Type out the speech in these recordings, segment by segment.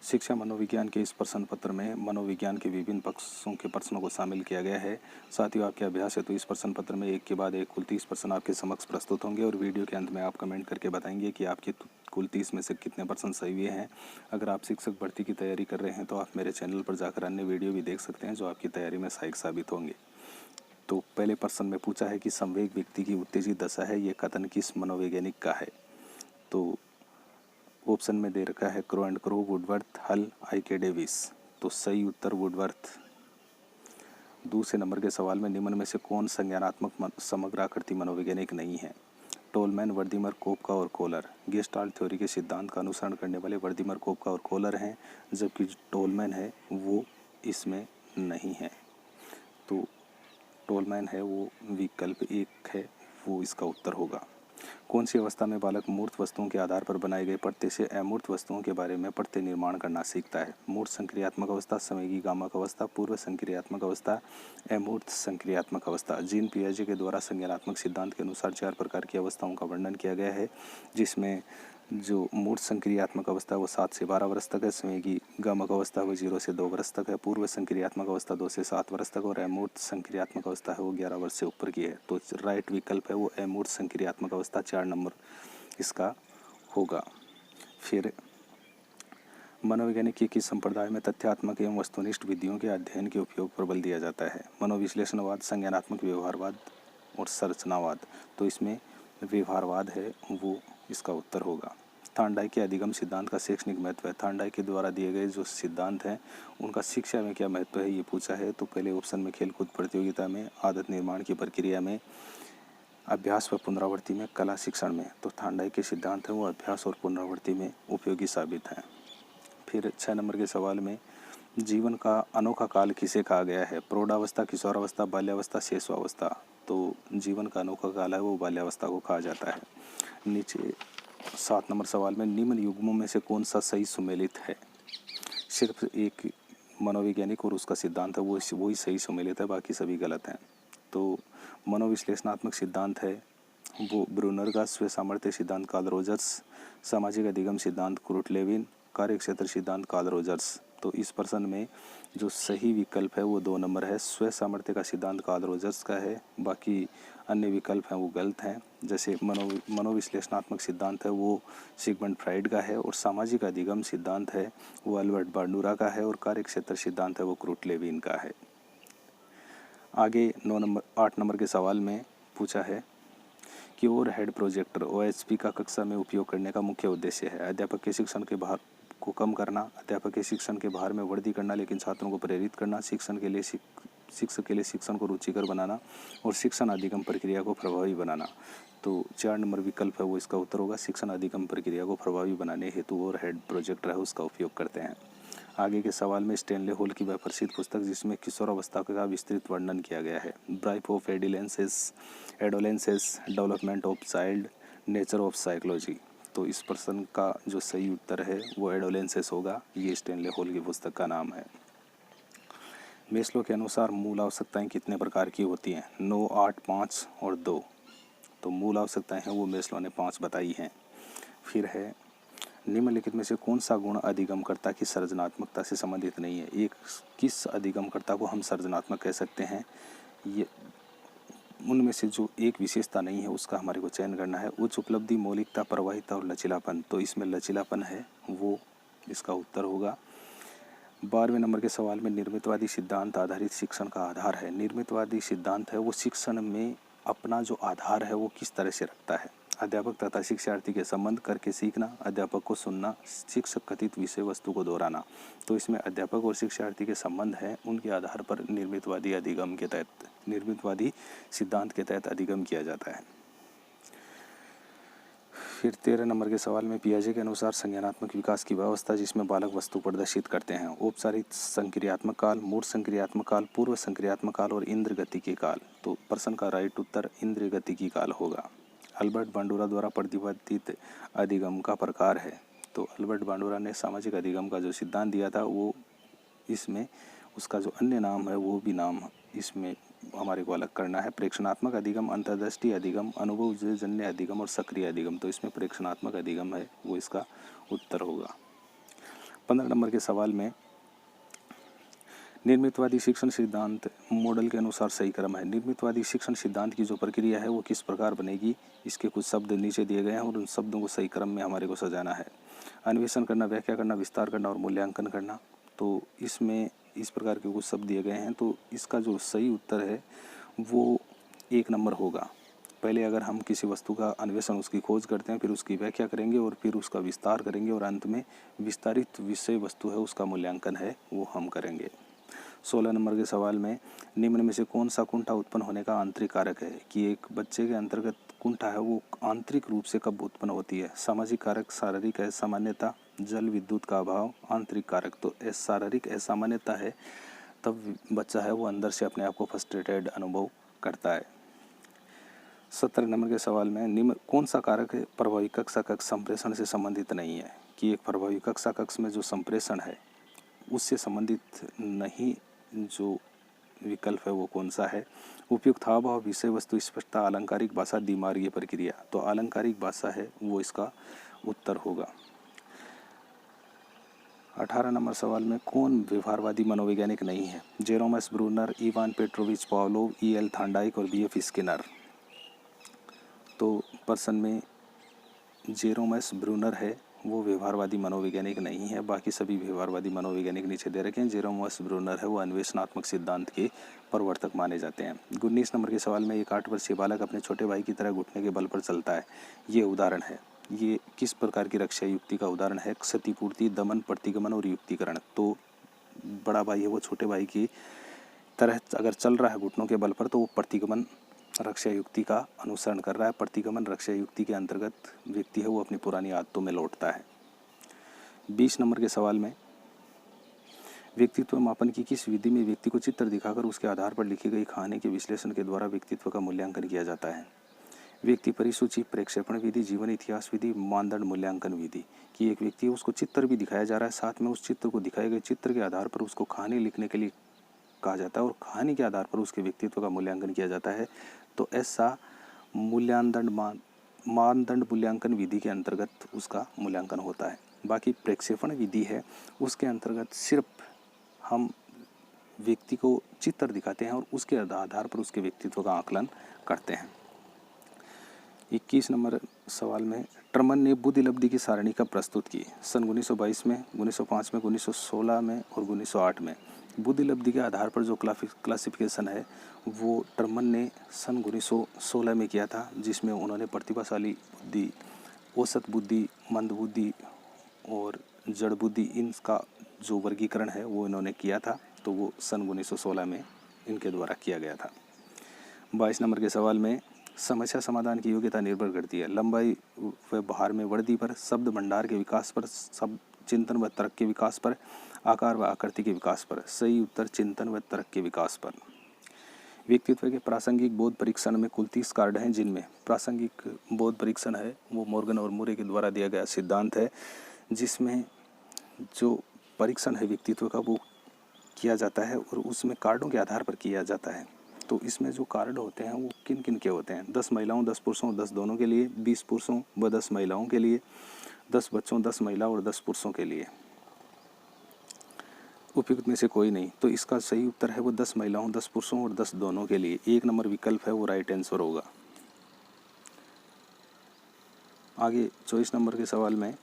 शिक्षा मनोविज्ञान के इस प्रश्न पत्र में मनोविज्ञान के विभिन्न पक्षों के प्रश्नों को शामिल किया गया है। साथियों, आपके अभ्यास है तो इस प्रश्न पत्र में एक के बाद एक कुल 30 प्रश्न आपके समक्ष प्रस्तुत होंगे और वीडियो के अंत में आप कमेंट करके बताएंगे कि आपके कुल 30 में से कितने प्रश्न सही हुए हैं। अगर आप शिक्षक भर्ती की तैयारी कर रहे हैं तो आप मेरे चैनल पर जाकर अन्य वीडियो भी देख सकते हैं जो आपकी तैयारी में सहायक साबित होंगे। तो पहले प्रश्न में पूछा है कि संवेग व्यक्ति की उत्तेजित दशा है, ये कथन किस मनोवैज्ञानिक का है। तो ऑप्शन में दे रखा है क्रो एंड क्रो, वुडवर्थ, हल, आई के डेविस। तो सही उत्तर वुडवर्थ। दूसरे नंबर के सवाल में निम्न में से कौन संज्ञानात्मक समग्र आकृति मनोवैज्ञानिक नहीं है। टोलमैन, वर्दीमर, कोपका और कोलर। गेस्टाल्ट थ्योरी के सिद्धांत का अनुसरण करने वाले वर्दीमर, कोपका और कोलर हैं, जबकि टोलमैन है वो इसमें नहीं है। तो टोलमैन है वो विकल्प एक है, वो इसका उत्तर होगा। कौन सी अवस्था में बालक मूर्त वस्तुओं के आधार पर बनाए गए पट्टे से अमूर्त वस्तुओं के बारे में पट्टे निर्माण करना सीखता है। मूर्त संक्रियात्मक अवस्था, संवेगी गामक अवस्था, पूर्व संक्रियात्मक अवस्था, अमूर्त संक्रियात्मक अवस्था। जीन पियाजे के द्वारा संज्ञानात्मक सिद्धांत के अनुसार 4 प्रकार की अवस्थाओं का वर्णन किया गया है, जिसमें जो मूर्त संक्रियात्मक अवस्था वो 7 से 12 वर्ष तक है, संवेगी गामक अवस्था वो 0 से 2 वर्ष तक है, पूर्व संक्रियात्मक अवस्था 2 से 7 वर्ष तक और अमूर्त संक्रियात्मक अवस्था है वो 11 वर्ष से ऊपर की है। तो राइट विकल्प है वो अमूर्त संक्रियात्मक अवस्था, 4 नंबर इसका होगा। फिर मनोवैज्ञानिक किस संप्रदाय में तथ्यात्मक एवं वस्तुनिष्ठ विधियों के अध्ययन के उपयोग पर बल दिया जाता है। मनोविश्लेषणवाद, संज्ञानात्मक व्यवहारवाद और संरचनावाद। तो इसमें व्यवहारवाद है वो इसका उत्तर होगा। थार्नडाइक के अधिगम सिद्धांत का शैक्षणिक महत्व है। थार्नडाइक के द्वारा दिए गए जो सिद्धांत हैं उनका शिक्षा में क्या महत्व है ये पूछा है। तो पहले ऑप्शन में खेलकूद प्रतियोगिता में, आदत निर्माण की प्रक्रिया में, अभ्यास व पुनरावृत्ति में, कला शिक्षण में। तो थार्नडाइक के सिद्धांत हैं वो अभ्यास और पुनरावृत्ति में उपयोगी साबित हैं। फिर 6 नंबर के सवाल में जीवन का अनोखा काल किसे कहा गया है। प्रौढ़ावस्था, किशोरावस्था, बाल्यावस्था, शैशवावस्था। तो जीवन का अनोखा काल है वो बाल्यावस्था को कहा जाता है। नीचे 7 नंबर सवाल में निम्न युग्मों में से कौन सा सही सुमेलित है। सिर्फ एक मनोवैज्ञानिक और उसका सिद्धांत है वो ही सही सुमेलित है, बाकी सभी गलत हैं। तो मनोविश्लेषणात्मक सिद्धांत है वो ब्रूनर का, स्व सामर्थ्य सिद्धांत कार्ल रोजर्स, सामाजिक अधिगम सिद्धांत कुर्ट लेविन, कार्यक्षेत्र सिद्धांत कार्ल रोजर्स। तो इस प्रश्न में जो सही विकल्प है वो 2 नंबर है, स्व सामर्थ्य का सिद्धांत कार्ल रोजर्स का है, बाकी अन्य विकल्प हैं वो गलत हैं। जैसे मनोविश्लेषणात्मक सिद्धांत है वो सिगमंड फ्राइड का है और सामाजिक अधिगम सिद्धांत है वो अल्बर्ट बांडुरा का है और कार्यक्षेत्र सिद्धांत है वो कुर्ट लेविन का है। आगे 8 नंबर के सवाल में पूछा है कि ओवरहेड प्रोजेक्टर OHP का कक्षा में उपयोग करने का मुख्य उद्देश्य है। अध्यापक के शिक्षण के भार को कम करना, अध्यापक के शिक्षण के भार में वृद्धि करना लेकिन छात्रों को प्रेरित करना, शिक्षक के लिए शिक्षण को रुचिकर बनाना और शिक्षण अधिगम प्रक्रिया को प्रभावी बनाना। तो 4 नंबर विकल्प है वो इसका उत्तर होगा। शिक्षण अधिगम प्रक्रिया को प्रभावी बनाने हेतु ओवरहेड प्रोजेक्टर है उसका उपयोग करते हैं। आगे के सवाल में स्टेनले हॉल की वह प्रसिद्ध पुस्तक जिसमें किशोरावस्था का विस्तृत वर्णन किया गया है, brief of adolescence, development of child, nature of psychology. तो इस प्रश्न का जो सही उत्तर है वो एडोलेंसेस होगा, ये स्टेनले हॉल की पुस्तक का नाम है। मेस्लो के अनुसार मूल आवश्यकताएं कितने प्रकार की होती हैं। 9, 8, 5 और 2। तो मूल आवश्यकताएं हैं वो मेस्लो ने 5 बताई हैं। फिर है निम्नलिखित में से कौन सा गुण अधिगमकर्ता की सृजनात्मकता से संबंधित नहीं है। एक किस अधिगमकर्ता को हम सृजनात्मक कह सकते हैं, ये उनमें से जो एक विशेषता नहीं है उसका हमारे को चयन करना है। उच्च उपलब्धि, मौलिकता, प्रवाहिता और लचीलापन। तो इसमें लचीलापन है वो इसका उत्तर होगा। 12वें नंबर के सवाल में निर्मितवादी सिद्धांत आधारित शिक्षण का आधार है। निर्मितवादी सिद्धांत है वो शिक्षण में अपना जो आधार है वो किस तरह से रखता है। अध्यापक तथा शिक्षार्थी के संबंध करके सीखना, अध्यापक को सुनना, शिक्षक कथित विषय वस्तु को दोहराना। तो इसमें अध्यापक और शिक्षार्थी के संबंध हैं उनके आधार पर निर्मितवादी सिद्धांत के तहत अधिगम किया जाता है। फिर 13 नंबर के सवाल में पियाजे के अनुसार संज्ञानात्मक विकास की व्यवस्था जिसमें बालक वस्तु प्रदर्शित करते हैं। औपचारिक संक्रियात्मक काल, मूर्त संक्रियात्मक काल, पूर्व संक्रियात्मक काल और इंद्र गतिकी काल। तो प्रश्न का राइट उत्तर इंद्र गतिकी काल होगा। अल्बर्ट बांडुरा द्वारा प्रतिपादित अधिगम का प्रकार है। तो अल्बर्ट बांडुरा ने सामाजिक अधिगम का जो सिद्धांत दिया था वो इसमें उसका जो अन्य नाम है वो भी नाम इसमें हमारे को अलग करना है। प्रेक्षणात्मक अधिगम, अंतर्दृष्टि अधिगम, अनुभवजन्य अधिगम और सक्रिय अधिगम। तो इसमें प्रेक्षणात्मक अधिगम है वो इसका उत्तर होगा। 15 नंबर के सवाल में निर्मितवादी शिक्षण सिद्धांत मॉडल के अनुसार सही क्रम है। निर्मितवादी शिक्षण सिद्धांत की जो प्रक्रिया है वो किस प्रकार बनेगी, इसके कुछ शब्द नीचे दिए गए हैं और उन शब्दों को सही क्रम में हमारे को सजाना है। अन्वेषण करना, व्याख्या करना, विस्तार करना और मूल्यांकन करना। तो इसमें इस प्रकार के कुछ शब्द दिए गए हैं, तो इसका जो सही उत्तर है वो 1 नंबर होगा। पहले अगर हम किसी वस्तु का अन्वेषण, उसकी खोज करते हैं, फिर उसकी व्याख्या करेंगे और फिर उसका विस्तार करेंगे और अंत में विस्तारित विषय वस्तु है उसका मूल्यांकन है वो हम करेंगे। 16 नंबर के सवाल में निम्न में से कौन सा कुंठा उत्पन्न होने का आंतरिक कारक है, कि एक बच्चे के अंतर्गत कुंठा है वो आंतरिक रूप से कब उत्पन्न होती है। सामाजिक कारक, शारीरिक असामान्यता, जल विद्युत का अभाव, आंतरिक कारक। तो शारीरिक असामान्यता है तब बच्चा है वो अंदर से अपने आप को फ्रस्ट्रेटेड अनुभव करता है। 17 नंबर के सवाल में निम्न कौन सा कारक है प्रभावी कक्षा कक्ष संप्रेषण से संबंधित नहीं है, कि एक प्रभावी कक्षा कक्ष में जो संप्रेषण है उससे संबंधित नहीं जो विकल्प है वो कौन सा है। उपयुक्त हाव भाव, विषय वस्तु स्पष्टता, अलंकारिक भाषा, दिमागीय प्रक्रिया। तो अलंकारिक भाषा है वो इसका उत्तर होगा। 18 नंबर सवाल में कौन व्यवहारवादी मनोवैज्ञानिक नहीं है। Jerome Bruner, Ivan Petrovich Pavlov, E.L. Thorndike और B.F. स्किनर। तो प्रश्न में जेरोमस ब्रूनर है वो व्यवहारवादी मनोवैज्ञानिक नहीं है, बाकी सभी व्यवहारवादी मनोवैज्ञानिक नीचे दे रखे हैं। जेरोमस ब्रूनर है वो अन्वेषणात्मक सिद्धांत के प्रवर्तक माने जाते हैं। 19 नंबर के सवाल में एक 8 वर्षीय बालक अपने छोटे भाई की तरह घुटने के बल पर चलता है, ये उदाहरण है। ये किस प्रकार की रक्षा युक्ति का उदाहरण है। क्षतिपूर्ति, दमन, प्रतिगमन और युक्तिकरण। तो बड़ा भाई है वो छोटे भाई की तरह अगर चल रहा है घुटनों के बल पर तो वो प्रतिगमन रक्षा युक्ति का अनुसरण कर रहा है। प्रतिगमन रक्षा युक्ति के अंतर्गत व्यक्ति है वो अपनी पुरानी आदतों में लौटता है। 20 नंबर के सवाल में व्यक्तित्व मापन की किस विधि में व्यक्ति को चित्र दिखाकर उसके आधार पर लिखी गई कहानी के विश्लेषण के द्वारा व्यक्तित्व का मूल्यांकन किया जाता है। व्यक्ति परिसूची, प्रेक्षेपण विधि, जीवन इतिहास विधि, मानदंड मूल्यांकन विधि। कि एक व्यक्ति है उसको चित्र भी दिखाया जा रहा है, साथ में उस चित्र को दिखाए गए चित्र के आधार पर उसको कहानी लिखने के लिए कहा जाता है और कहानी के आधार पर उसके व्यक्तित्व का मूल्यांकन किया जाता है। तो ऐसा मानदंड मूल्यांकन विधि के अंतर्गत उसका मूल्यांकन होता है। बाकी प्रेक्षेपण विधि है उसके अंतर्गत सिर्फ हम व्यक्ति को चित्र दिखाते हैं और उसके आधार पर उसके व्यक्तित्व का आकलन करते हैं। 21 नंबर सवाल में टर्मन ने बुद्धिलब्धि की सारणी कब प्रस्तुत की। सन 1922 में, 1905 में, 1916 में और 1908 में। बुद्धिलब्धि के आधार पर जो क्लासिफिकेशन है वो टर्मन ने सन 1916 में किया था, जिसमें उन्होंने प्रतिभाशाली बुद्धि, औसत बुद्धि, मंद बुद्धि और जड़ बुद्धि इनका जो वर्गीकरण है वो इन्होंने किया था। तो वो सन 1916 में इनके द्वारा किया गया था। 22 नंबर के सवाल में समस्या समाधान की योग्यता निर्भर करती है लंबाई व भार में वृद्धि पर, शब्द भंडार के विकास पर, शब्द चिंतन व तर्क के विकास पर, आकार व आकृति के विकास पर। सही उत्तर चिंतन व तर्क के विकास पर। व्यक्तित्व के प्रासंगिक बोध परीक्षण में कुल 30 कार्ड हैं, जिनमें प्रासंगिक बोध परीक्षण है वो मॉर्गन और मुरे के द्वारा दिया गया सिद्धांत है, जिसमें जो परीक्षण है व्यक्तित्व का वो किया जाता है और उसमें कार्डों के आधार पर किया जाता है। तो इसमें जो कार्ड होते हैं वो किन किन के होते हैं। 10 महिलाओं, 10 पुरुषों, 10 दोनों के लिए, 20 पुरुषों व 10 महिलाओं के लिए, 10 बच्चों, 10 महिला और 10 पुरुषों के लिए। उपयुक्त में से कोई नहीं। तो इसका सही उत्तर है वो 10 महिलाओं, 10 पुरुषों और 10 दोनों के लिए। 1 नंबर विकल्प है वो राइट आंसर होगा। आगे 24 नंबर के सवाल में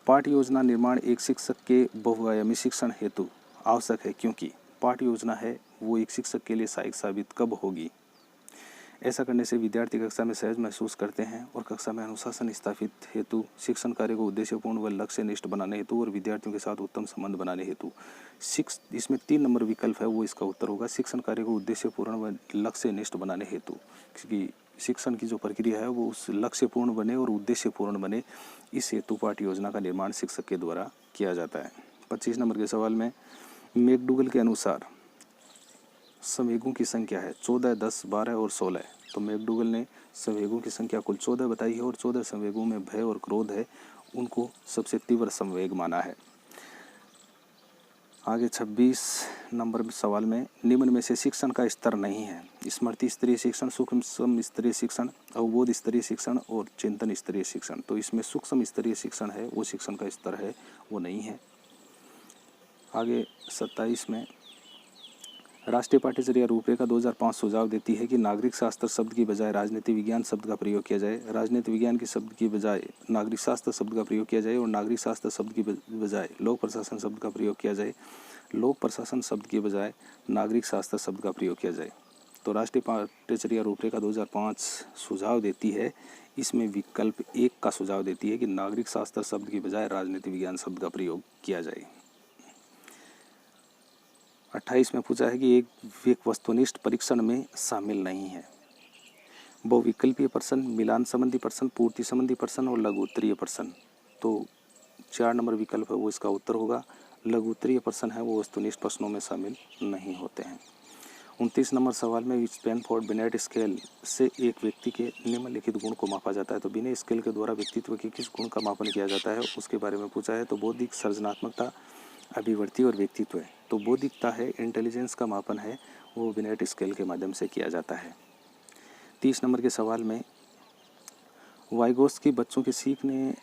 पाठ्य योजना निर्माण एक शिक्षक के बहुआयामी शिक्षण हेतु आवश्यक है, क्योंकि पाठ्य योजना है वो एक शिक्षक के लिए सहायक साबित कब होगी। ऐसा करने से विद्यार्थी कक्षा में सहज महसूस करते हैं और कक्षा में अनुशासन स्थापित हेतु, शिक्षण कार्य को उद्देश्यपूर्ण व लक्ष्यनिष्ठ बनाने हेतु और विद्यार्थियों के साथ उत्तम संबंध बनाने हेतु। इसमें 3 नंबर विकल्प है वो इसका उत्तर होगा। शिक्षण कार्य को उद्देश्यपूर्ण व लक्ष्यनिष्ठ बनाने हेतु, क्योंकि शिक्षण की जो प्रक्रिया है वो उस लक्ष्यपूर्ण बने और उद्देश्यपूर्ण बने, इस हेतु पाठ्य योजना का निर्माण शिक्षक के द्वारा किया जाता है। 25 नंबर के सवाल में मैकडूगल के अनुसार संवेगों की संख्या है 14, 10, 12 और 16। तो मैकडूगल ने संवेगों की संख्या कुल 14 बताई है और 14 संवेगों में भय और क्रोध है, उनको सबसे तीव्र संवेग माना है। आगे 26 नंबर सवाल में निम्न में से शिक्षण का स्तर नहीं है। स्मृति स्तरीय शिक्षण, सूक्ष्म स्तरीय शिक्षण, अवबोध स्तरीय शिक्षण और चिंतन स्तरीय शिक्षण। तो इसमें सूक्ष्म स्तरीय शिक्षण है वो शिक्षण का स्तर है वो नहीं है। आगे 27 में राष्ट्रीय पाठ्यचर्या रूपरेखा 2005 सुझाव देती है कि नागरिक शास्त्र शब्द की बजाय राजनीति विज्ञान शब्द का प्रयोग किया जाए, राजनीति विज्ञान के शब्द की बजाय नागरिक शास्त्र शब्द का प्रयोग किया जाए और नागरिक शास्त्र शब्द की बजाय लोक प्रशासन शब्द का प्रयोग किया जाए, लोक प्रशासन शब्द की बजाय नागरिक शास्त्र शब्द का प्रयोग किया जाए। तो राष्ट्रीय पाठ्यचर्या रूपरेखा 2005 सुझाव देती है, इसमें विकल्प 1 का सुझाव देती है कि नागरिक शास्त्र शब्द की बजाय राजनीति विज्ञान शब्द का प्रयोग किया जाए। 28 में पूछा है कि एक वस्तुनिष्ठ परीक्षण में शामिल नहीं है। बहुविकल्पीय प्रश्न, मिलान संबंधी प्रश्न, पूर्ति संबंधी प्रश्न और लघु उत्तरीय प्रश्न। तो 4 नंबर विकल्प है वो इसका उत्तर होगा। लघु उत्तरीय प्रश्न है वो वस्तुनिष्ठ प्रश्नों में शामिल नहीं होते हैं। 29 नंबर सवाल में स्टैनफोर्ड बिनेट स्केल से एक व्यक्ति के निम्नलिखित गुण को मापा जाता है। तो बिनेट स्केल के द्वारा व्यक्तित्व के किस गुण का मापन किया जाता है उसके बारे में पूछा है। तो बौद्धिक, सृजनात्मकता, अभिव्यक्ति और व्यक्तित्व है। तो बौद्धिकता है, इंटेलिजेंस का मापन है वो बिनेट स्केल के माध्यम से किया जाता है। 30 नंबर के सवाल में वाइगोत्स्की बच्चों के सीखने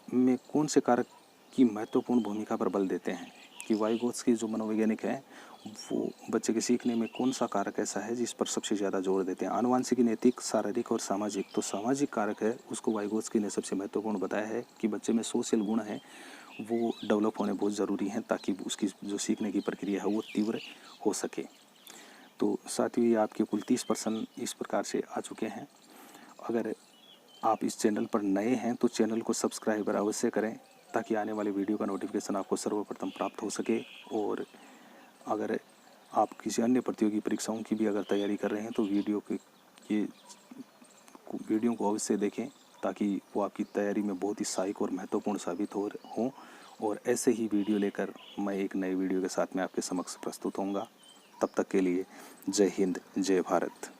में कौन से कारक की महत्वपूर्ण भूमिका पर बल देते हैं कि वाइगोत्स्की जो मनोवैज्ञानिक है वो बच्चे के सीखने में कौन सा कारक ऐसा है जिस पर सबसे ज़्यादा जोर देते हैं। आनुवांशिक, नैतिक, शारीरिक और सामाजिक। तो सामाजिक कारक है उसको वाइगोत्स्की ने सबसे महत्वपूर्ण बताया है कि बच्चे में सोशल गुण है वो डेवलप होने बहुत ज़रूरी हैं ताकि उसकी जो सीखने की प्रक्रिया है वो तीव्र हो सके। तो साथियों ये आपके कुल 30 प्रश्न इस प्रकार से आ चुके हैं। अगर आप इस चैनल पर नए हैं तो चैनल को सब्सक्राइब अवश्य करें ताकि आने वाले वीडियो का नोटिफिकेशन आपको सर्वप्रथम प्राप्त हो सके। और अगर आप किसी अन्य प्रतियोगी परीक्षाओं की भी अगर तैयारी कर रहे हैं तो वीडियो को अवश्य देखें ताकि वो आपकी तैयारी में बहुत ही सहायक और महत्वपूर्ण साबित हों। और ऐसे ही वीडियो लेकर मैं एक नए वीडियो के साथ में आपके समक्ष प्रस्तुत होऊंगा। तब तक के लिए जय हिंद, जय भारत।